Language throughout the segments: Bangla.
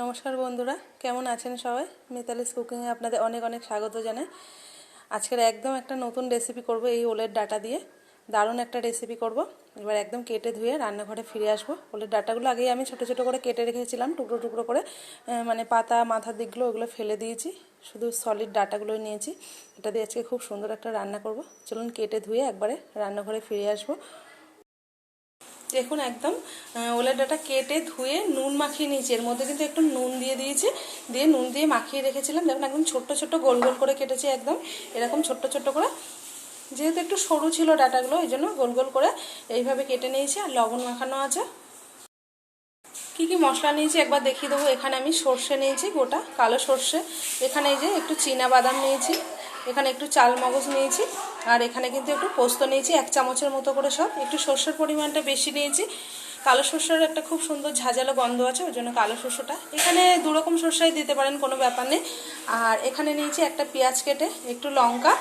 নমস্কার বন্ধুরা, কেমন আছেন সবাই? মিতালিস কুকিংয়ে আপনাদের অনেক অনেক স্বাগত জানাই। আজকের একদম একটা নতুন রেসিপি করব এই ওলের ডাটা দিয়ে। দারুণ একটা রেসিপি করব। এবার একদম কেটে ধুয়ে রান্নাঘরে ফিরে আসবো। ওলের ডাটাগুলো আগেই আমি ছোটো ছোটো করে কেটে রেখেছিলাম, টুকরো টুকরো করে, মানে পাতা মাথার দিকগুলো ওগুলো ফেলে দিয়েছি, শুধু সলিড ডাটাগুলোই নিয়েছি। এটা দিয়ে আজকে খুব সুন্দর একটা রান্না করব। চলুন কেটে ধুয়ে একবারে রান্নাঘরে ফিরে আসবো। দেখুন একদম ওলের ডাঁটা কেটে ধুয়ে নুন মাখিয়ে নিয়েছি। এর মধ্যে কিন্তু একটু নুন দিয়ে দিয়েছি, দিয়ে নুন দিয়ে মাখিয়ে রেখেছিলাম। দেখুন একদম ছোট্ট ছোট্ট গোল গোল করে কেটেছি, একদম এরকম ছোট্ট ছোট্ট করে। যেহেতু একটু সরু ছিল ডাঁটাগুলো, এই জন্য গোল গোল করে এইভাবে কেটে নিয়েছি। আর লবণ মাখানো আছে। কি কি মশলা নিয়েছি একবার দেখিয়ে দেবো। এখানে আমি সর্ষে নিয়েছি, গোটা কালো সর্ষে। এখানে এই যে একটু চীনা বাদাম নিয়েছি, এখানে একটু চাল মগজ নিয়েছি, আর এখানে কিন্তু একটু পোস্ত নিয়েছি 1 চামচের মতো করে। সব একটু সর্ষের পরিমাণটা বেশি নিয়েছি। কালো সর্ষের একটা খুব সুন্দর ঝাঁঝালো গন্ধ আছে, ওই জন্য কালো সর্ষেটা। এখানে 2 রকম সর্ষেই দিতে পারেন, কোনো ব্যাপার নেই। আর এখানে নিয়েছি একটা পেঁয়াজ কেটে, একটু লঙ্কা,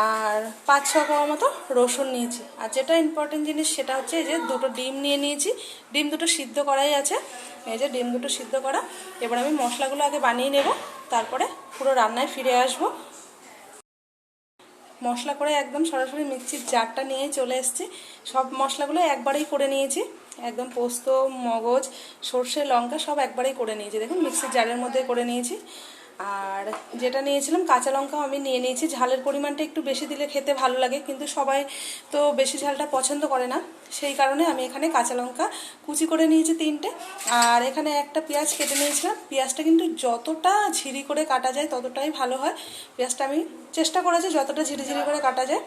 আর 5-6 কোয়া মতো রসুন নিয়েছি। আর যেটা ইম্পর্টেন্ট জিনিস সেটা হচ্ছে এই যে 2টো ডিম নিয়ে নিয়েছি। ডিম 2টো সিদ্ধ করাই আছে, এই যে ডিম 2টো সিদ্ধ করা। এবার আমি মশলাগুলো আগে বানিয়ে নেব, তারপরে পুরো রান্নায় ফিরে আসবো। মশলা করে একদম সরাসরি মিক্সির জারটা নিয়ে চলে এসেছি। সব মশলাগুলো একবারেই করে নিয়েছি, একদম পোস্ত মগজ সর্ষে লঙ্কা সব একবারেই করে নিয়েছি। দেখুন মিক্সির জারের মধ্যে করে নিয়েছি। আর যেটা নিয়েছিলাম কাঁচা লঙ্কাও আমি নিয়ে নিয়েছি। ঝালের পরিমাণটা একটু বেশি দিলে খেতে ভালো লাগে, কিন্তু সবাই তো বেশি ঝালটা পছন্দ করে না, সেই কারণে আমি এখানে কাঁচা লঙ্কা কুচি করে নিয়েছি 3টে। আর এখানে একটা পেঁয়াজ কেটে নিয়েছিলাম। পেঁয়াজটা কিন্তু যতটা ঝিরি করে কাটা যায় ততটাই ভালো হয়। পেঁয়াজটা আমি চেষ্টা করেছি যতটা ঝিরিঝিরি করে কাটা যায়।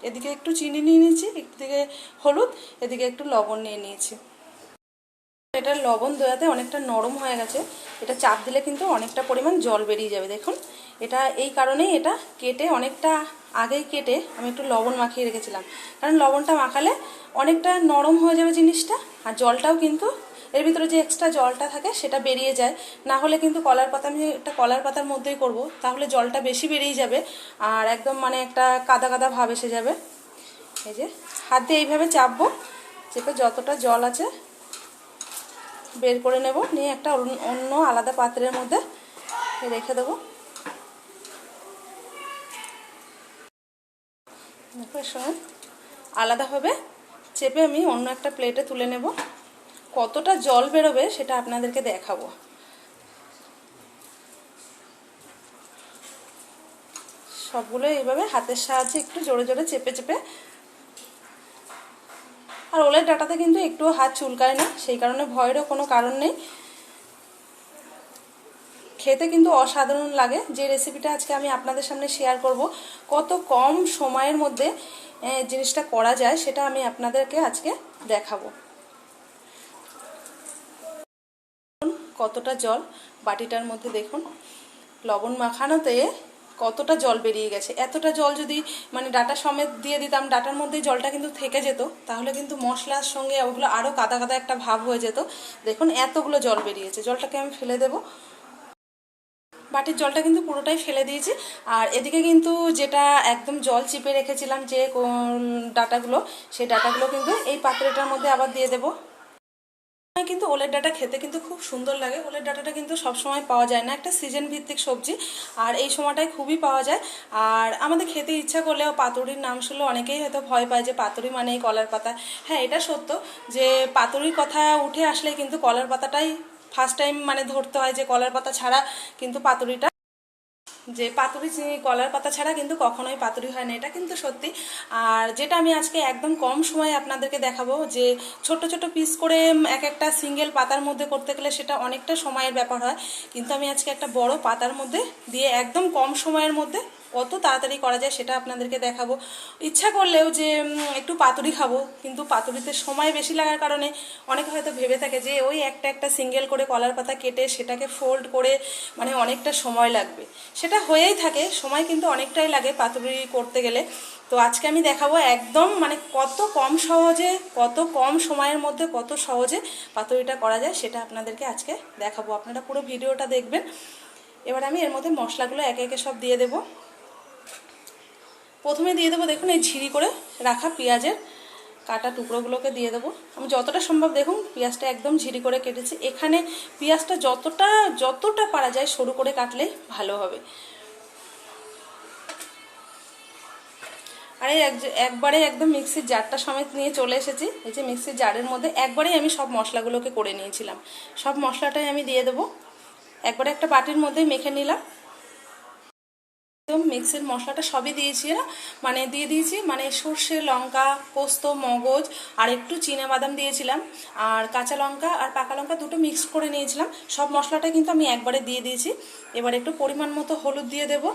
এদিকে একটু চিনি নিয়ে নিয়েছি, একদিকে হলুদ, এদিকে একটু লবণ নিয়ে নিয়েছি। এটা লবণ দেওয়াতে অনেকটা নরম হয়ে গেছে। এটা চাপ দিলে কিন্তু অনেকটা পরিমাণ জল বেরিয়ে যাবে। দেখুন এটা এই কারণেই এটা কেটে অনেকটা আগেই কেটে আমি একটু লবণ মাখিয়ে রেখেছিলাম, কারণ লবণটা মাখালে অনেকটা নরম হয়ে যাবে জিনিসটা। আর জলটাও কিন্তু এর ভিতরে যে এক্সট্রা জলটা থাকে সেটা বেরিয়ে যায়। না হলে কিন্তু কলার পাতা, আমি একটা কলার পাতার মধ্যেই করব, তাহলে জলটা বেশি বেরিয়ে যাবে আর একদম মানে একটা কাদা কাদা ভাব এসে যাবে। এই যে হাত দিয়ে এইভাবে চাপবো, চেপে যতটা জল আছে বের করে নেব, নিয়ে একটা অন্য আলাদা পাত্রের মধ্যে রেখে দেবো। দেখো এর সময় আলাদাভাবে চেপে আমি অন্য একটা প্লেটে তুলে নেব। কতটা জল বেরোবে সেটা আপনাদেরকে দেখাবো। সবগুলো এইভাবে হাতের সাহায্যে একটু জোরে জোরে চেপে চেপে। আর ওলের ডাটাতে কিন্তু একটুও হাত চুলকায় না, সেই কারণে ভয়েরও কোনো কারণ নেই। খেতে কিন্তু অসাধারণ লাগে। যে রেসিপিটা আজকে আমি আপনাদের সামনে শেয়ার করব, কত কম সময়ের মধ্যে জিনিসটা করা যায় সেটা আমি আপনাদেরকে আজকে দেখাবো। কতটা জল বাটিটার মধ্যে, দেখুন লবণ মাখানোতে কতটা জল বেরিয়ে গেছে। এতটা জল যদি মানে ডাটা সমেত দিয়ে দিতাম, ডাটার মধ্যে জলটা কিন্তু থেকে যেত, তাহলে কিন্তু মশলার সঙ্গে ওগুলো আরও কাদা কাদা একটা ভাব হয়ে যেত। দেখুন এতগুলো জল বেরিয়েছে। জলটাকে আমি ফেলে দেবো। বাটির জলটা কিন্তু পুরোটাই ফেলে দিয়েছি। আর এদিকে কিন্তু যেটা একদম জল চিপে রেখেছিলাম যে ডাটাগুলো, সেই ডাটাগুলো কিন্তু এই পাত্রটার মধ্যে আবার দিয়ে দেবো। কিন্তু ওলের ডাটা খেতে কিন্তু খুব সুন্দর লাগে। ওলের ডাটাটা কিন্তু সবসময় পাওয়া যায় না, একটা সিজন ভিত্তিক সবজি, আর এই সময়টায় খুবই পাওয়া যায়। আর আমাদের খেতে ইচ্ছা করলেও পাতুরির নাম শুনলে অনেকেই হয়তো ভয় পায় যে পাতুরি মানেই কলার পাতা। হ্যাঁ, এটা সত্য যে পাতুরির কথা উঠে আসলে কিন্তু কলার পাতাটাই ফার্স্ট টাইম মানে ধরতে হয়, যে কলার পাতা ছাড়া কিন্তু পাতুরিটা, যে পাতুরি কলার পাতা ছাড়া কিন্তু কখনোই পাতুরি হয় না, এটা কিন্তু সত্যি। আর যেটা আমি আজকে একদম কম সময়ে আপনাদেরকে দেখাবো, যে ছোট ছোট পিস করে এক একটা সিঙ্গেল পাতার মধ্যে করতে গেলে সেটা অনেকটা সময়ের ব্যাপার হয়, কিন্তু আমি আজকে একটা বড় পাতার মধ্যে দিয়ে একদম কম সময়ের মধ্যে কত তাড়াতাড়ি করা যায় সেটা আপনাদেরকে দেখাবো। ইচ্ছা করলেও যে একটু পাতুরি খাবো, কিন্তু পাতুরিতে সময় বেশি লাগার কারণে অনেকে হয়তো ভেবে থাকে যে ওই একটা একটা সিঙ্গেল করে কলার পাতা কেটে সেটাকে ফোল্ড করে মানে অনেকটা সময় লাগবে। সেটা হয়েই থাকে, সময় কিন্তু অনেকটাই লাগে পাতুরি করতে গেলে। তো আজকে আমি দেখাবো একদম মানে কত কম সহজে, কত কম সময়ের মধ্যে কত সহজে পাতুরিটা করা যায় সেটা আপনাদেরকে আজকে দেখাবো। আপনারা পুরো ভিডিওটা দেখবেন। এবার আমি এর মধ্যে মশলাগুলো একে একে সব দিয়ে দেবো। প্রথমে দিয়ে দেবো দেখুন এই ঝিরি করে রাখা পেঁয়াজের কাটা টুকরোগুলোকে দিয়ে দেবো। আমি যতটা সম্ভব দেখুন পেঁয়াজটা একদম ঝিরি করে কেটেছি। এখানে পেঁয়াজটা যতটা পারা যায় সরু করে কাটলে ভালো হবে। আর এই একবারে একদম মিক্সির জারটা সমেত নিয়ে চলে এসেছি। এই যে মিক্সির জারের মধ্যে একবারেই আমি সব মশলাগুলোকে করে নিয়েছিলাম। সব মশলাটাই আমি দিয়ে দেবো। একবারে একটা বাটির মধ্যে মেখে নিলাম। একদম মিক্সির মশলাটা সবই দিয়েছি দিয়ে দিয়েছি সর্ষে, লঙ্কা, পোস্ত, মগজ আর একটু চিনাবাদাম দিয়েছিলাম, আর কাঁচা লঙ্কা আর পাকা লঙ্কা দুটো মিক্স করে নিয়েছিলাম। সব মশলাটা কিন্তু আমি একবারে দিয়ে দিয়েছি। এবার একটু পরিমাণ মতো হলুদ দিয়ে দেব,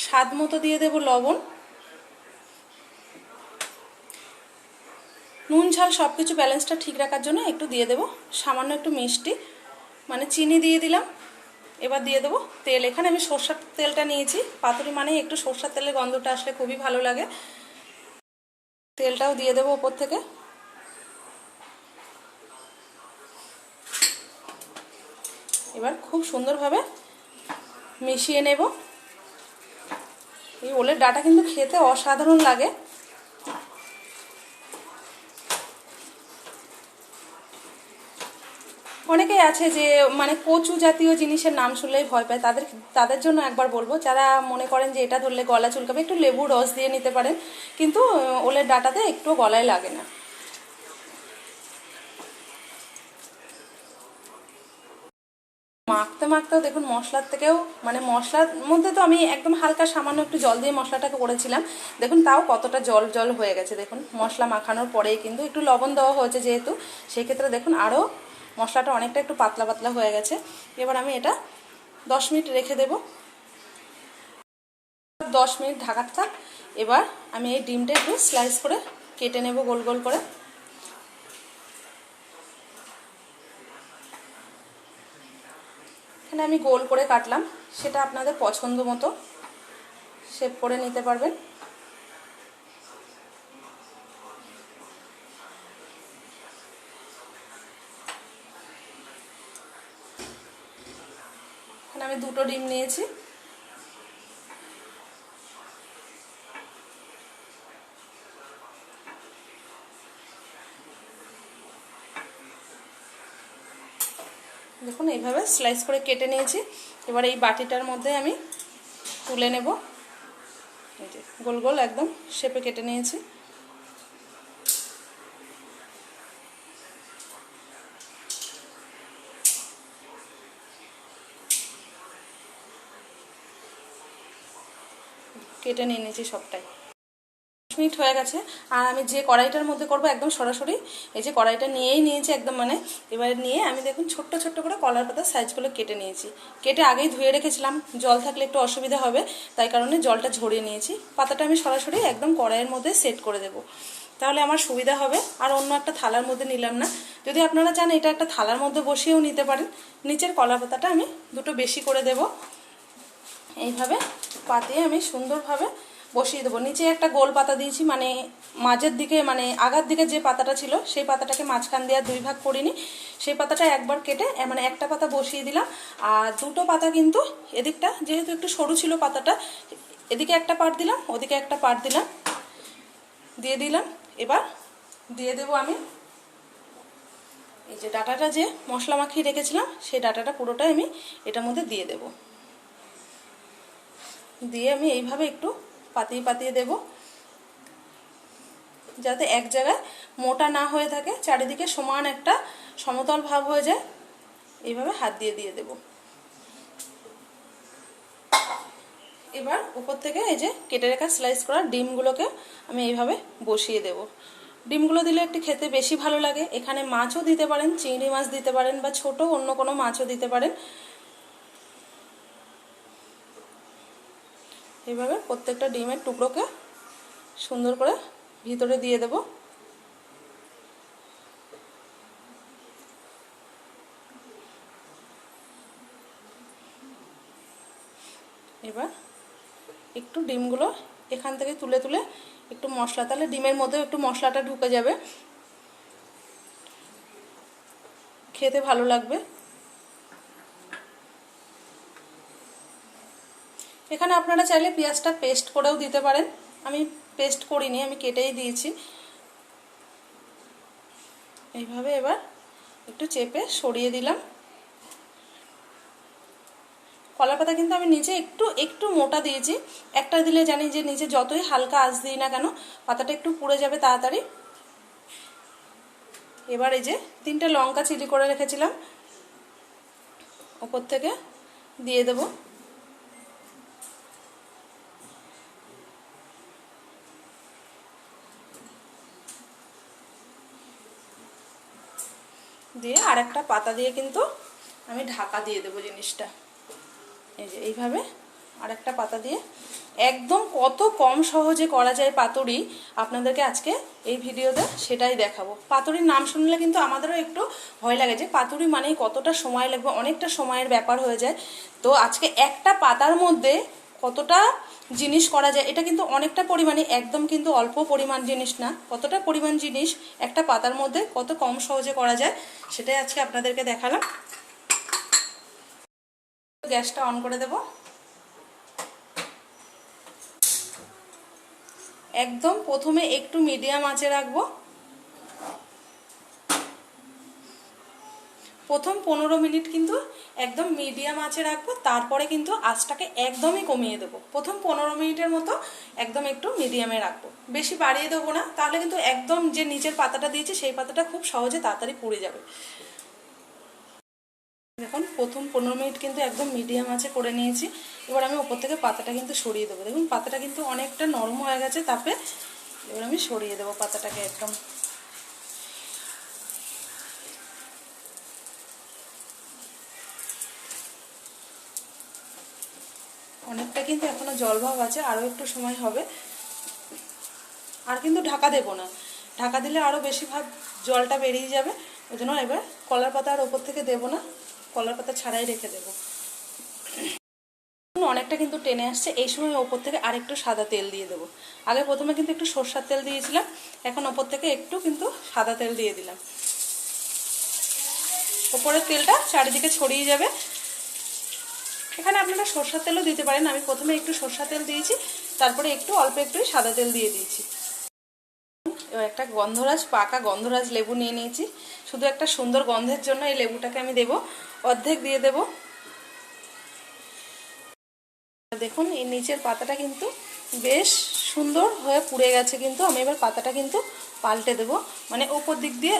স্বাদ মতো দিয়ে দেব লবণ, নুন ঝাল সব কিছু ব্যালেন্সটা ঠিক রাখার জন্য একটু দিয়ে দেব সামান্য একটু মিষ্টি, চিনি দিয়ে দিলাম। এবার দিয়ে দেবো তেল। এখানে আমি সরষের তেলটা নিয়েছি। পাতুরি একটু সরষের তেলের গন্ধটা আসলে খুবই ভালো লাগে। তেলটাও দিয়ে দেবো ওপর থেকে। এবার খুব সুন্দরভাবে মিশিয়ে নেব। এই ওলের ডাঁটা কিন্তু খেতে অসাধারণ লাগে। অনেকেই আছে যে কচু জাতীয় জিনিসের নাম শুনলেই ভয় পায়, তাদের জন্য একবার বলবো, যারা মনে করেন যে এটা ধরলে গলা চুলকাবে, একটু লেবুর রস দিয়ে নিতে পারেন, কিন্তু ওলের ডাঁটাতে একটু গলায় লাগে না। মাখতে মাখতেও দেখুন মশলার থেকেও মশলার মধ্যে তো আমি একদম হালকা সামান্য একটু জল দিয়ে মশলাটাকে করেছিলাম, দেখুন তাও কতটা জল জল হয়ে গেছে। দেখুন মশলা মাখানোর পরেই কিন্তু একটু লবণ দেওয়া হয়েছে যেহেতু, সেক্ষেত্রে দেখুন আরও মশলাটা অনেকটা একটু পাতলা পাতলা হয়ে গেছে। এবার আমি এটা 10 মিনিট রেখে দেব। 10 মিনিট ঢাকা থাক। এবার আমি এই ডিমটা একটু স্লাইস করে কেটে নেব গোল গোল করে। এখানে আমি গোল করে কাটলাম, সেটা আপনাদের পছন্দ মতো শেপ করে নিতে পারবেন। এখানে আমি 2টো ডিম নিয়েছি। দেখুন এইভাবে স্লাইস করে কেটে নিয়েছি। এবার এই বাটিটার মধ্যে আমি তুলে নেব। এই যে গোল গোল একদম শেপে কেটে নিয়েছি। কেটে নিয়ে নিয়েছি সবটাই। 10 মিনিট হয়ে গেছে। আর আমি যে কড়াইটার মধ্যে করব একদম সরাসরি এই যে কড়াইটা নিয়েই নিয়েছি একদম এবারে নিয়ে আমি দেখুন ছোট্ট ছোট্ট করে কলার পাতার সাইজগুলো কেটে নিয়েছি। কেটে আগেই ধুয়ে রেখেছিলাম, জল থাকলে একটু অসুবিধা হবে, তাই কারণে জলটা ঝরিয়ে নিয়েছি। পাতাটা আমি সরাসরি একদম কড়াইয়ের মধ্যে সেট করে দেব, তাহলে আমার সুবিধা হবে। আর অন্য একটা থালার মধ্যে নিলাম না। যদি আপনারা চান এটা একটা থালার মধ্যে বসিয়েও নিতে পারেন। নিচের কলার পাতাটা আমি দুটো বেশি করে দেব। এইভাবে পাতিয়ে আমি সুন্দরভাবে বসিয়ে দেবো। নিচে একটা গোল পাতা দিয়েছি, মাঝের দিকে আগার দিকে যে পাতাটা ছিল সেই পাতাটাকে মাঝখান দিয়ে 2 ভাগ করিনি, সেই পাতাটা একবার কেটে একটা পাতা বসিয়ে দিলাম। আর 2টো পাতা কিন্তু এদিকটা যেহেতু একটু সরু ছিল পাতাটা, এদিকে একটা পার্ট দিলাম, ওদিকে একটা পার্ট দিয়ে দিলাম। এবার দিয়ে দেবো আমি এই যে ডাঁটাটা যে মশলা মাখিয়ে রেখেছিলাম, সেই ডাঁটাটা পুরোটাই আমি এটার মধ্যে দিয়ে দেব। দিয়ে আমি এইভাবে একটু পাতিয়ে পাতিয়ে দেব, যাতে এক জায়গায় মোটা না হয়ে থাকে, চারিদিকে সমান একটা সমতল ভাব হয়ে যায়। এইভাবে হাত দিয়ে দিয়ে দেব। এবার উপর থেকে এই যে কেটে রাখা স্লাইস করা ডিমগুলোকে আমি এইভাবে বসিয়ে দেব। ডিমগুলো দিলে একটু খেতে বেশি ভালো লাগে। এখানে মাছও দিতে পারেন, চিংড়ি মাছ দিতে পারেন বা ছোট অন্য কোনো মাছও দিতে পারেন। এইভাবে প্রত্যেকটা ডিমের টুকরোকে সুন্দর করে ভিতরে দিয়ে দেব। এবার একটু ডিমগুলো এখান থেকে তুলে তুলে একটু মশলা, তাহলে ডিমের মধ্যেও একটু মশলাটা ঢুকে যাবে, খেতে ভালো লাগবে। এখানে আপনারা চাইলে পেঁয়াজটা পেস্ট করেও দিতে পারেন, আমি পেস্ট করিনি, আমি কেটেই দিয়েছি। এইভাবে এবার একটু চেপে সরিয়ে দিলাম। কলার পাতা কিন্তু আমি নিচে একটু একটু মোটা দিয়েছি, একটা দিলে জানি যে নিচে যতই হালকা আঁচ দিই না কেন পাতাটা একটু পুড়ে যাবে তাড়াতাড়ি। এবার এই যে 3টে লঙ্কা চিলি করে রেখেছিলাম ওপর থেকে দিয়ে দেব। দিয়ে আর একটা পাতা দিয়ে কিন্তু আমি ঢাকা দিয়ে দেবো জিনিসটা। এই যে এইভাবে আর একটা পাতা দিয়ে একদম কত কম সহজে করা যায় পাতুরি আপনাদেরকে আজকে এই ভিডিওতে সেটাই দেখাবো। পাতুরির নাম শুনলে কিন্তু আমাদেরও একটু ভয় লাগে যে পাতুরি মানেই কতটা সময় লাগবে, অনেকটা সময়ের ব্যাপার হয়ে যায়। তো আজকে একটা পাতার মধ্যে কতটা জিনিস করা যায়, এটা কিন্তু অনেকটা পরিমাণে, একদম কিন্তু অল্প পরিমাণ জিনিস না, কতটা পরিমাণ জিনিস একটা পাতার মধ্যে কত কম সহজে করা যায় সেটাই আজকে আপনাদেরকে দেখালাম। গ্যাসটা অন করে দেব। একদম প্রথমে একটু মিডিয়াম আঁচে রাখবো। প্রথম 15 মিনিট কিন্তু একদম মিডিয়াম আঁচে রাখবো, তারপরে কিন্তু আঁচটাকে একদমই কমিয়ে দেবো। প্রথম 15 মিনিটের মতো একদম একটু মিডিয়ামে রাখবো, বেশি বাড়িয়ে দেবো না, তাহলে কিন্তু একদম যে নিচের পাতাটা দিয়েছি সেই পাতাটা খুব সহজে তাড়াতাড়ি পুড়ে যাবে। দেখুন প্রথম 15 মিনিট কিন্তু একদম মিডিয়াম আঁচে করে নিয়েছি। এবার আমি ওপর থেকে পাতাটা কিন্তু সরিয়ে দেবো। দেখুন পাতাটা কিন্তু অনেকটা নরম হয়ে গেছে তাপে। এবার আমি সরিয়ে দেবো পাতাটাকে একদম। অনেকটা কিন্তু এখনো জল ভাব আছে, আরও একটু সময় হবে। আর কিন্তু ঢাকা দেবো না, ঢাকা দিলে আরও বেশি ভাব জলটা বেরিয়ে যাবে। ওই জন্য এবার কলার পাতা আর ওপর থেকে দেবো না, কলার পাতা ছাড়াই রেখে দেবো। অনেকটা কিন্তু টেনে আসছে, এই সময় ওপর থেকে আরেকটু সাদা তেল দিয়ে দেবো। আগে প্রথমে কিন্তু একটু সরষের তেল দিয়েছিলাম, এখন ওপর থেকে একটু কিন্তু সাদা তেল দিয়ে দিলাম। ওপরের তেলটা চারিদিকে ছড়িয়ে যাবে। এখানে আপনারা সরষের তেলও দিতে পারেন, আমি প্রথমে একটু সরষের তেল দিয়েছি, তারপরে একটু অল্প একটু সাদা তেল দিয়ে দিয়েছি। এবার একটা গন্ধরাজ, পাকা গন্ধরাজ লেবু নিয়ে নিয়েছি। শুধু একটা সুন্দর গন্ধের জন্য এই লেবুটাকে আমি দেব, অর্ধেক দিয়ে দেব। দেখুন এই নিচের পাতাটা কিন্তু বেশ সুন্দর হয়ে পুড়ে গেছে, কিন্তু আমি এবার পাতাটা কিন্তু পাল্টে দেব, মানে ওপর দিক দিয়ে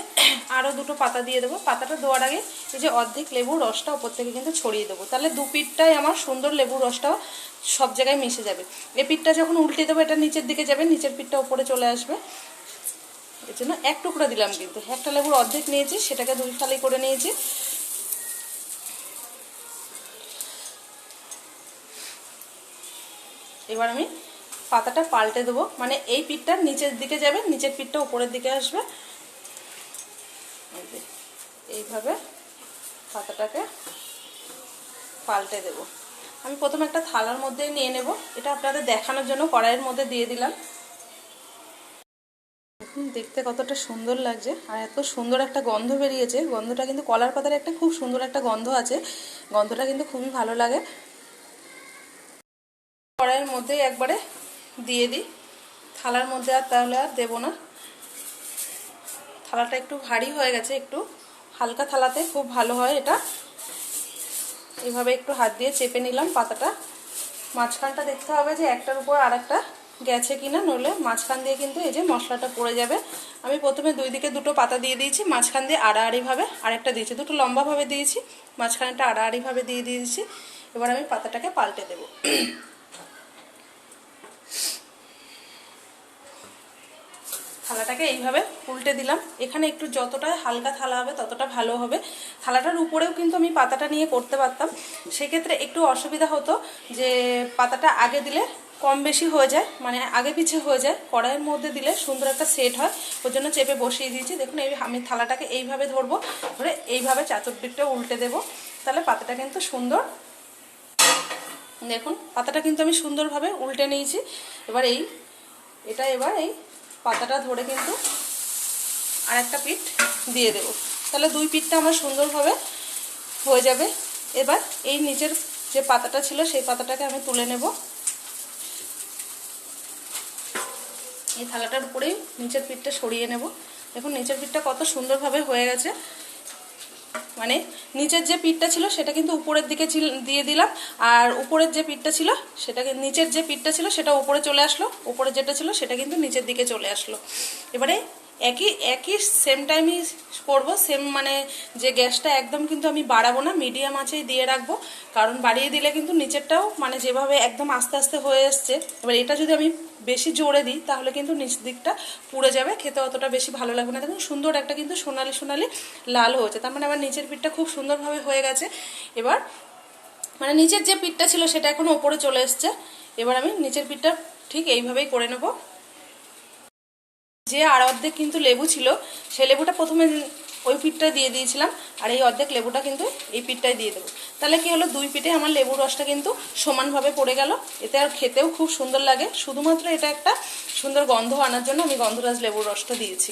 আরও দুটো পাতা দিয়ে দেবো। পাতাটা দেওয়ার আগে এই যে অর্ধেক লেবুর রসটা ওপর থেকে কিন্তু ছড়িয়ে দেবো, তাহলে দু পিঠটাই আমার সুন্দর লেবুর রসটাও সব জায়গায় মিশে যাবে। এই পিঠটা যখন উল্টে দেবো এটা নিচের দিকে যাবে, নিচের পিঠটা ওপরে চলে আসবে। এর জন্য এক টুকরা দিলাম, কিন্তু একটা লেবুর অর্ধেক নিয়েছি, সেটাকে 2 ফালি করে নিয়েছি। এবার আমি পাতাটা পাল্টে দেবো, মানে এই পিঠটা নিচের দিকে যাবে, নিচের পিঠটা উপরের দিকে আসবে। এইভাবে পাতাটাকে পাল্টে দেব। আমি প্রথমে একটা থালার মধ্যে নিয়ে নেব, এটা আপনাদের দেখানোর জন্য কড়াইয়ের মধ্যে দিয়ে দিলাম। দেখতে কতটা সুন্দর লাগছে, আর এত সুন্দর একটা গন্ধ বেরিয়েছে। গন্ধটা কিন্তু কলার পাতার একটা খুব সুন্দর একটা গন্ধ আছে, গন্ধটা কিন্তু খুবই ভালো লাগে। কড়াইয়ের মধ্যেই একবারে দিয়ে দিই, থালার মধ্যে আর তাহলে আর দেবো না। থালাটা একটু ভারী হয়ে গেছে, একটু হালকা থালাতে খুব ভালো হয় এটা। এইভাবে একটু হাত দিয়ে চেপে নিলাম পাতাটা। মাঝখানটা দেখতে হবে যে একটার উপর আর একটা গেছে কিনা, নইলে মাঝখান দিয়ে কিন্তু এই যে মশলাটা পড়ে যাবে। আমি প্রথমে 2 দিকে 2টো পাতা দিয়ে দিয়েছি, মাঝখান দিয়ে আড়াআড়িভাবে আরেকটা দিয়েছি, দুটো লম্বাভাবে দিয়েছি, মাঝখানটা আড়াআড়িভাবে দিয়ে দিয়েছি। এবার আমি পাতাটাকে পাল্টে দেব। থালাটাকে এইভাবে উল্টে দিলাম। এখানে একটু যতটা হালকা থালা হবে ততটা ভালো হবে। থালাটার উপরেও কিন্তু আমি পাতাটা নিয়ে করতে পারতাম, সেক্ষেত্রে একটু অসুবিধা হতো যে পাতাটা আগে দিলে কম বেশি হয়ে যায়, মানে আগে পিছে হয়ে যায়। কড়াইয়ের মধ্যে দিলে সুন্দর একটা সেট হয়, ওর জন্য চেপে বসিয়ে দিয়েছি। দেখুন এই আমি থালাটাকে এইভাবে ধরবো, ধরে এইভাবে চাতুর্দিকটা উল্টে দেব, তাহলে পাতাটা কিন্তু সুন্দর। দেখুন পাতাটা কিন্তু আমি সুন্দরভাবে উল্টে নিয়েছি। এবার এবার এই পাতাটা ধরে কিন্তু আর একটা পিঠ দিয়ে দেব, তাহলে 2 পিঠটা আমার সুন্দরভাবে হয়ে যাবে। এবার এই নিচের যে পাতাটা ছিল সেই পাতাটাকে আমি তুলে নেব। এই থালাটার উপরেই নিচের পিঠটা সরিয়ে নেব। দেখুন নিচের পিঠটা কত সুন্দরভাবে হয়ে গেছে, মানে নিচের যে পিঠটা ছিল সেটা কিন্তু উপরের দিকে দিয়ে দিলাম, আর উপরের যে পিঠটা ছিল সেটাকে, নিচের যে পিঠটা ছিল সেটা উপরে চলে আসলো, উপরে যেটা ছিল সেটা কিন্তু নিচের দিকে চলে আসলো। এবারে একই সেম টাইমই করবো, সেম মানে যে গ্যাসটা একদম কিন্তু আমি বাড়াবো না, মিডিয়াম আঁচেই দিয়ে রাখবো, কারণ বাড়িয়ে দিলে কিন্তু নিচেরটাও মানে যেভাবে একদম আস্তে আস্তে হয়ে এসছে, এবার এটা যদি আমি বেশি জোরে দিই তাহলে কিন্তু নিচ দিকটা পুড়ে যাবে, খেতে অতটা বেশি ভালো লাগবে না। দেখুন সুন্দর একটা কিন্তু সোনালি সোনালি লাল হয়েছে, তার মানে আমার নিচের পিঠটা খুব সুন্দরভাবে হয়ে গেছে। এবার মানে নিচের যে পিঠটা ছিল সেটা এখন ওপরে চলে এসছে, এবার আমি নিচের পিঠটা ঠিক এইভাবেই করে নেব। যে আর অর্ধেক কিন্তু লেবু ছিল সেই লেবুটা প্রথমে ওই পিঠটা দিয়ে দিয়েছিলাম, আর এই অর্ধেক লেবুটা কিন্তু এই পিঠটাই দিয়ে দেবো। তাহলে কি হলো, দুই পিঠে আমার লেবুর রসটা কিন্তু সমানভাবে পড়ে গেল, এতে আর খেতেও খুব সুন্দর লাগে। শুধুমাত্র এটা একটা সুন্দর গন্ধ আনার জন্য আমি গন্ধরাজ লেবুর রসটা দিয়েছি।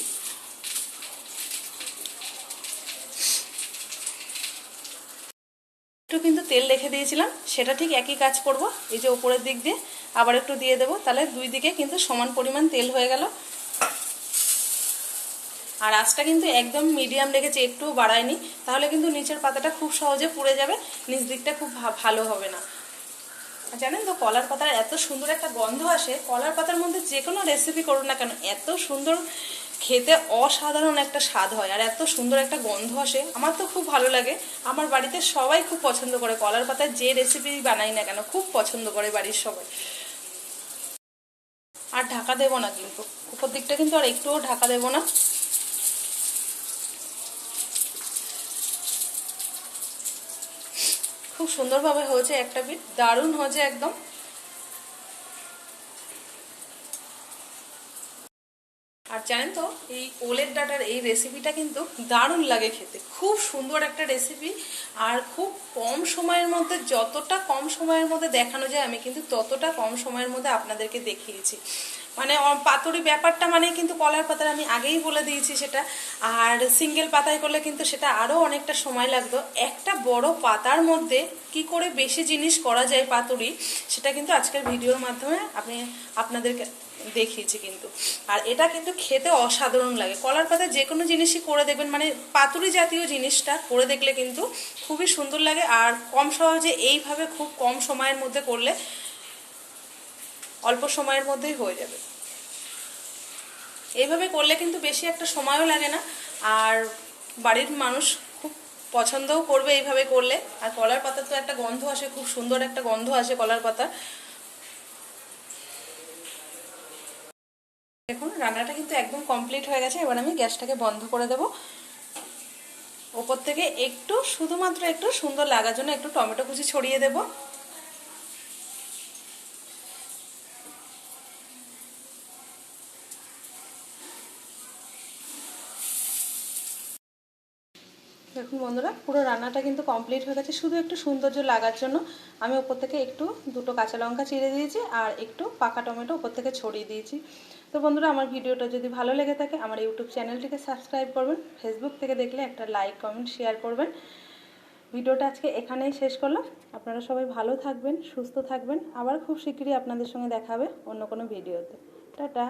একটু কিন্তু তেল রেখে দিয়েছিলাম, সেটা ঠিক একই কাজ করব, এই যে উপরের দিক দিয়ে আবার একটু দিয়ে দেবো, তাহলে দুই দিকে কিন্তু সমান পরিমাণ তেল হয়ে গেল। আর আঁচটা কিন্তু একদম মিডিয়াম রেখেছি, একটু বাড়ায়নি, তাহলে কিন্তু নিচের পাতাটা খুব সহজে পুড়ে যাবে, নিচ দিকটা খুব ভালো হবে না। জানেন তো কলার পাতার এত সুন্দর একটা গন্ধ আসে, কলার পাতার মধ্যে যে কোনো রেসিপি করুন না কেন এত সুন্দর খেতে, অসাধারণ একটা স্বাদ হয়, আর এত সুন্দর একটা গন্ধ আসে, আমার তো খুব ভালো লাগে। আমার বাড়িতে সবাই খুব পছন্দ করে, কলার পাতার যে রেসিপি বানাই না কেন খুব পছন্দ করে বাড়ির সবাই। আর ঢাকা দেবো না কিন্তু, উপর দিকটা কিন্তু আর একটুও ঢাকা দেবো না। খুব সুন্দরভাবে হয়েছে, একটা পিঠ দারুণ হয়েছে একদম। আর জানেন তো এই ওলের ডাঁটার এই রেসিপিটা কিন্তু দারুণ লাগে খেতে, খুব সুন্দর একটা রেসিপি, আর খুব কম সময়ের মধ্যে, যতটা কম সময়ের মধ্যে দেখানো যায় আমি কিন্তু ততটা কম সময়ের মধ্যে আপনাদেরকে দেখিয়েছি। মানে পাতুরি ব্যাপারটা মানে কিন্তু কলার পাতার আমি আগেই বলে দিয়েছি সেটা, আর সিঙ্গেল পাতায় করলে কিন্তু সেটা আরও অনেকটা সময় লাগতো। একটা বড় পাতার মধ্যে কি করে বেশি জিনিস করা যায় পাতুরি, সেটা কিন্তু আজকের ভিডিওর মাধ্যমে আপনাদেরকে দেখিয়েছি কিন্তু। আর এটা কিন্তু খেতে অসাধারণ লাগে, কলার পাতায় যে কোনো জিনিসই করে দেখবেন, মানে পাতুরি জাতীয় জিনিসটা করে দেখলে কিন্তু খুবই সুন্দর লাগে, আর কম সহজে এইভাবে খুব কম সময়ের মধ্যে করলে অল্প সময়ের মধ্যেই হয়ে যাবে। এইভাবে করলে কিন্তু বেশি একটা সময়ও লাগে না, আর বাড়ির মানুষ খুব পছন্দও করবে এইভাবে করলে। আর কলার পাতার তো একটা গন্ধ আসে, খুব সুন্দর একটা গন্ধ আসে কলার পাতার। দেখুন রান্নাটা কিন্তু একদম কমপ্লিট হয়ে গেছে, এবার আমি গ্যাসটাকে বন্ধ করে দেব। ওপর থেকে একটু, শুধুমাত্র একটু সুন্দর লাগার জন্য একটু টমেটো কুচি ছড়িয়ে দেব। দেখুন বন্ধুরা পুরো রান্নাটা কিন্তু কমপ্লিট হয়ে গেছে, শুধু একটু সৌন্দর্য লাগার জন্য আমি ওপর থেকে একটু দুটো কাঁচা লঙ্কা চিড়ে দিয়েছি, আর একটু পাকা টমেটো ওপর থেকে ছড়িয়ে দিয়েছি। তো বন্ধুরা আমার ভিডিওটা যদি ভালো লেগে থাকে আমার ইউটিউব চ্যানেলটিকে সাবস্ক্রাইব করবেন, ফেসবুক থেকে দেখলে একটা লাইক কমেন্ট শেয়ার করবেন। ভিডিওটা আজকে এখানেই শেষ করলাম, আপনারা সবাই ভালো থাকবেন, সুস্থ থাকবেন, আবার খুব শিগগিরই আপনাদের সঙ্গে দেখা হবে অন্য কোনো ভিডিওতে। টাটা।